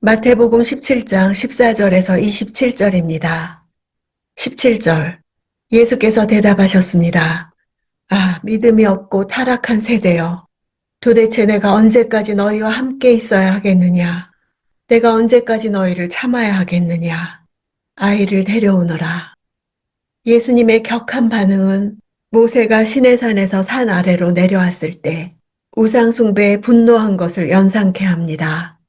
마태복음 17장 14절에서 27절입니다. 17절. 예수께서 대답하셨습니다. 아, 믿음이 없고 타락한 세대여. 도대체 내가 언제까지 너희와 함께 있어야 하겠느냐? 내가 언제까지 너희를 참아야 하겠느냐? 아이를 데려오너라. 예수님의 격한 반응은 모세가 시내산에서 산 아래로 내려왔을 때 우상 숭배에 분노한 것을 연상케 합니다.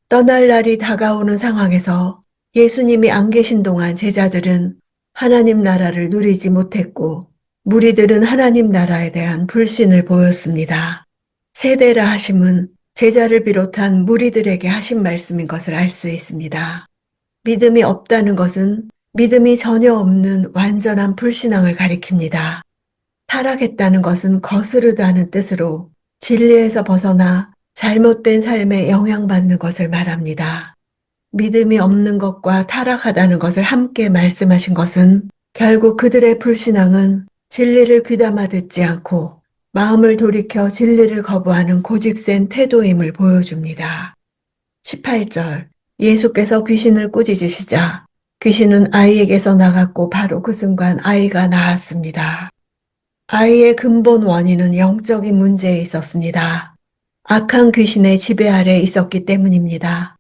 떠날 날이 다가오는 상황에서 예수님이 안 계신 동안 제자들은 하나님 나라를 누리지 못했고 무리들은 하나님 나라에 대한 불신을 보였습니다. 세대라 하심은 제자를 비롯한 무리들에게 하신 말씀인 것을 알 수 있습니다. 믿음이 없다는 것은 믿음이 전혀 없는 완전한 불신앙을 가리킵니다. 타락했다는 것은 거스르다는 뜻으로 진리에서 벗어나 잘못된 삶에 영향받는 것을 말합니다. 믿음이 없는 것과 타락하다는 것을 함께 말씀하신 것은 결국 그들의 불신앙은 진리를 귀담아 듣지 않고 마음을 돌이켜 진리를 거부하는 고집센 태도임을 보여줍니다. 18절. 예수께서 귀신을 꾸짖으시자 귀신은 아이에게서 나갔고 바로 그 순간 아이가 나았습니다. 아이의 근본 원인은 영적인 문제에 있었습니다. 악한 귀신의 지배 아래 있었기 때문입니다.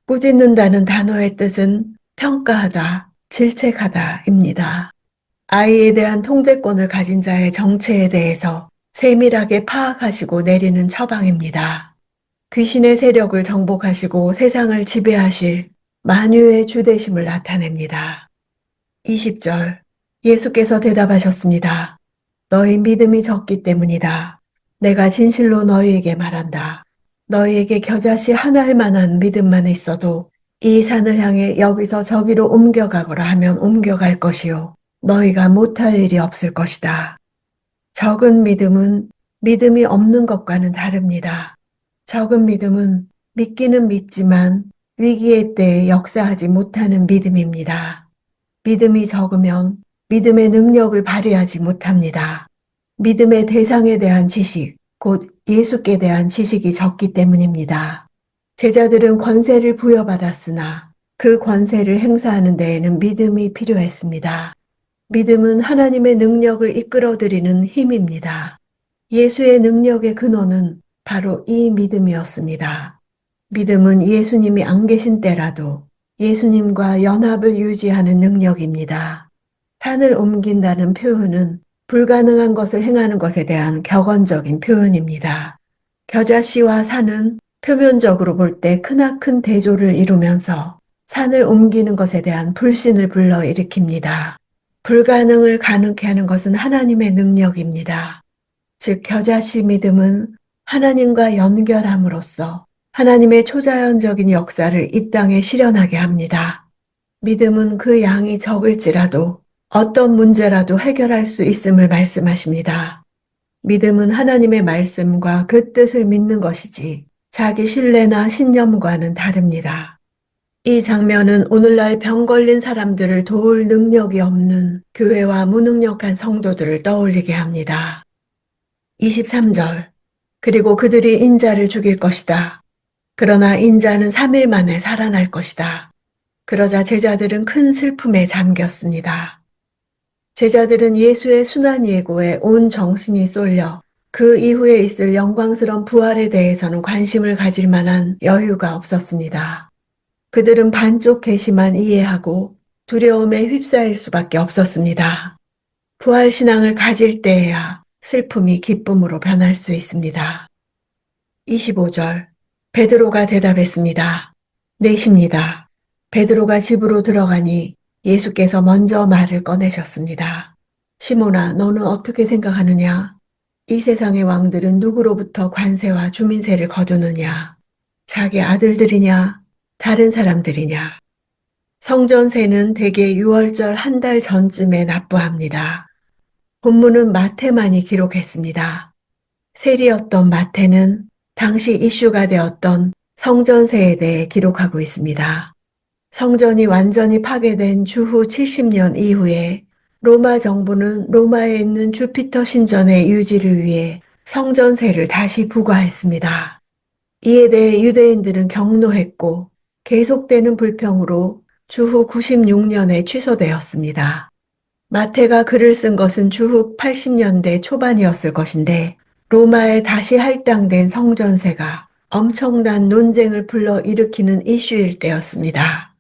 꾸짖는다는 단어의 뜻은 평가하다, 질책하다입니다. 아이에 대한 통제권을 가진 자의 정체에 대해서 세밀하게 파악하시고 내리는 처방입니다. 귀신의 세력을 정복하시고 세상을 지배하실 만유의 주되심을 나타냅니다. 20절. 예수께서 대답하셨습니다. 너희 믿음이 적기 때문이다. 내가 진실로 너희에게 말한다. 너희에게 겨자씨 하나일 만한 믿음만 있어도 이 산을 향해 여기서 저기로 옮겨가거라 하면 옮겨갈 것이요. 너희가 못할 일이 없을 것이다. 적은 믿음은 믿음이 없는 것과는 다릅니다. 적은 믿음은 믿기는 믿지만 위기의 때에 역사하지 못하는 믿음입니다. 믿음이 적으면 믿음의 능력을 발휘하지 못합니다. 믿음의 대상에 대한 지식, 곧 예수께 대한 지식이 적기 때문입니다. 제자들은 권세를 부여받았으나 그 권세를 행사하는 데에는 믿음이 필요했습니다. 믿음은 하나님의 능력을 이끌어들이는 힘입니다. 예수의 능력의 근원은 바로 이 믿음이었습니다. 믿음은 예수님이 안 계신 때라도 예수님과 연합을 유지하는 능력입니다. 산을 옮긴다는 표현은 불가능한 것을 행하는 것에 대한 격언적인 표현입니다. 겨자씨와 산은 표면적으로 볼 때 크나큰 대조를 이루면서 산을 옮기는 것에 대한 불신을 불러일으킵니다. 불가능을 가능케 하는 것은 하나님의 능력입니다. 즉 겨자씨 믿음은 하나님과 연결함으로써 하나님의 초자연적인 역사를 이 땅에 실현하게 합니다. 믿음은 그 양이 적을지라도 어떤 문제라도 해결할 수 있음을 말씀하십니다. 믿음은 하나님의 말씀과 그 뜻을 믿는 것이지 자기 신뢰나 신념과는 다릅니다. 이 장면은 오늘날 병 걸린 사람들을 도울 능력이 없는 교회와 무능력한 성도들을 떠올리게 합니다. 23절. 그리고 그들이 인자를 죽일 것이다. 그러나 인자는 3일 만에 살아날 것이다. 그러자 제자들은 큰 슬픔에 잠겼습니다. 제자들은 예수의 순환 예고에 온 정신이 쏠려 그 이후에 있을 영광스러운 부활에 대해서는 관심을 가질 만한 여유가 없었습니다. 그들은 반쪽 계시만 이해하고 두려움에 휩싸일 수밖에 없었습니다. 부활신앙을 가질 때에야 슬픔이 기쁨으로 변할 수 있습니다. 25절. 베드로가 대답했습니다. 넷입니다. 베드로가 집으로 들어가니 예수께서 먼저 말을 꺼내셨습니다. 시몬아, 너는 어떻게 생각하느냐? 이 세상의 왕들은 누구로부터 관세와 주민세를 거두느냐? 자기 아들들이냐? 다른 사람들이냐? 성전세는 대개 6월절 한 달 전쯤에 납부합니다. 본문은 마태만이 기록했습니다. 세리였던 마태는 당시 이슈가 되었던 성전세에 대해 기록하고 있습니다. 성전이 완전히 파괴된 주후 70년 이후에 로마 정부는 로마에 있는 주피터 신전의 유지를 위해 성전세를 다시 부과했습니다. 이에 대해 유대인들은 격노했고 계속되는 불평으로 주후 96년에 취소되었습니다. 마태가 글을 쓴 것은 주후 80년대 초반이었을 것인데 로마에 다시 할당된 성전세가 엄청난 논쟁을 불러일으키는 이슈일 때였습니다.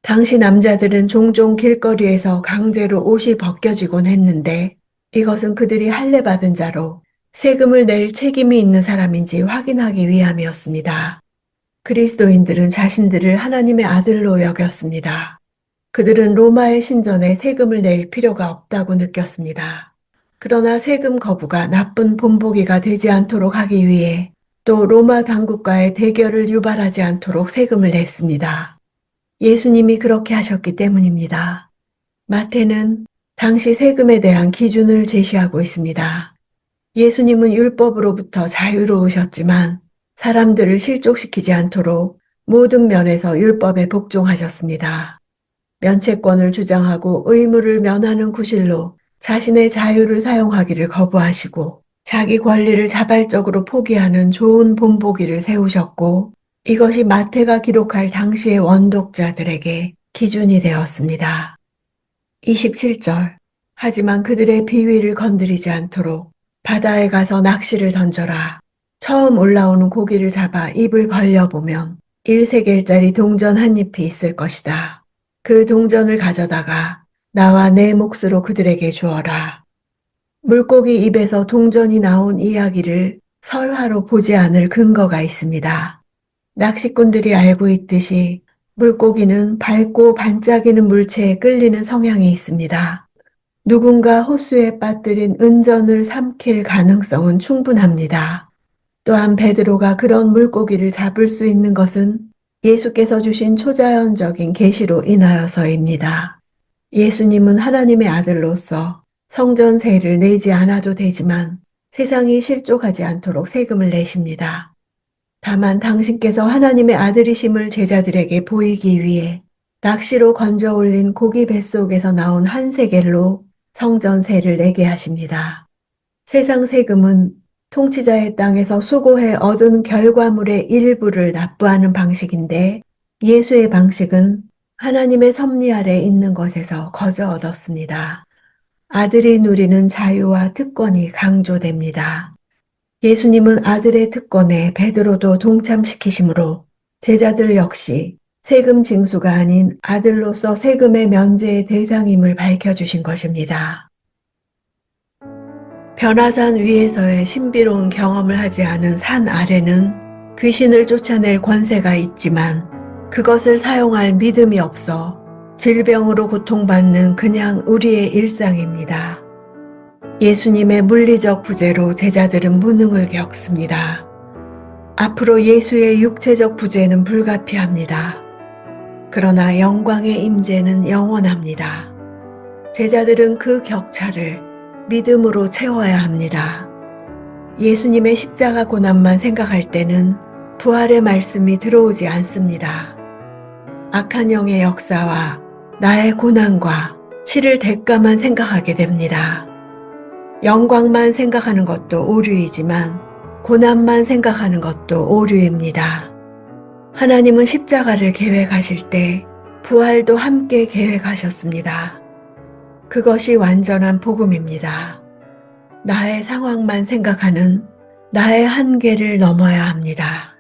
당시 남자들은 종종 길거리에서 강제로 옷이 벗겨지곤 했는데 이것은 그들이 할례받은 자로 세금을 낼 책임이 있는 사람인지 확인하기 위함이었습니다. 그리스도인들은 자신들을 하나님의 아들로 여겼습니다. 그들은 로마의 신전에 세금을 낼 필요가 없다고 느꼈습니다. 그러나 세금 거부가 나쁜 본보기가 되지 않도록 하기 위해 또 로마 당국과의 대결을 유발하지 않도록 세금을 냈습니다. 예수님이 그렇게 하셨기 때문입니다. 마태는 당시 세금에 대한 기준을 제시하고 있습니다. 예수님은 율법으로부터 자유로우셨지만 사람들을 실족시키지 않도록 모든 면에서 율법에 복종하셨습니다. 면책권을 주장하고 의무를 면하는 구실로 자신의 자유를 사용하기를 거부하시고 자기 권리를 자발적으로 포기하는 좋은 본보기를 세우셨고 이것이 마태가 기록할 당시의 원독자들에게 기준이 되었습니다. 27절. 하지만 그들의 비위를 건드리지 않도록 바다에 가서 낚시를 던져라. 처음 올라오는 고기를 잡아 입을 벌려보면 1세겔짜리 동전 한 잎이 있을 것이다. 그 동전을 가져다가 나와 내 몫으로 그들에게 주어라. 물고기 입에서 동전이 나온 이야기를 설화로 보지 않을 근거가 있습니다. 낚시꾼들이 알고 있듯이 물고기는 밝고 반짝이는 물체에 끌리는 성향이 있습니다. 누군가 호수에 빠뜨린 은전을 삼킬 가능성은 충분합니다. 또한 베드로가 그런 물고기를 잡을 수 있는 것은 예수께서 주신 초자연적인 계시로 인하여서입니다. 예수님은 하나님의 아들로서 성전세를 내지 않아도 되지만 세상이 실족하지 않도록 세금을 내십니다. 다만 당신께서 하나님의 아들이심을 제자들에게 보이기 위해 낚시로 건져 올린 고기 뱃속에서 나온 한 세겔로 성전세를 내게 하십니다. 세상 세금은 통치자의 땅에서 수고해 얻은 결과물의 일부를 납부하는 방식인데 예수의 방식은 하나님의 섭리 아래 있는 것에서 거저 얻었습니다. 아들이 누리는 자유와 특권이 강조됩니다. 예수님은 아들의 특권에 베드로도 동참시키심으로 제자들 역시 세금 징수가 아닌 아들로서 세금의 면제의 대상임을 밝혀주신 것입니다. 변화산 위에서의 신비로운 경험을 하지 않은 산 아래는 귀신을 쫓아낼 권세가 있지만 그것을 사용할 믿음이 없어 질병으로 고통받는 그냥 우리의 일상입니다. 예수님의 물리적 부재로 제자들은 무능을 겪습니다. 앞으로 예수의 육체적 부재는 불가피합니다. 그러나 영광의 임재는 영원합니다. 제자들은 그 격차를 믿음으로 채워야 합니다. 예수님의 십자가 고난만 생각할 때는 부활의 말씀이 들어오지 않습니다. 악한 영의 역사와 나의 고난과 치를 대가만 생각하게 됩니다. 영광만 생각하는 것도 오류이지만 고난만 생각하는 것도 오류입니다. 하나님은 십자가를 계획하실 때 부활도 함께 계획하셨습니다. 그것이 완전한 복음입니다. 나의 상황만 생각하는 나의 한계를 넘어야 합니다.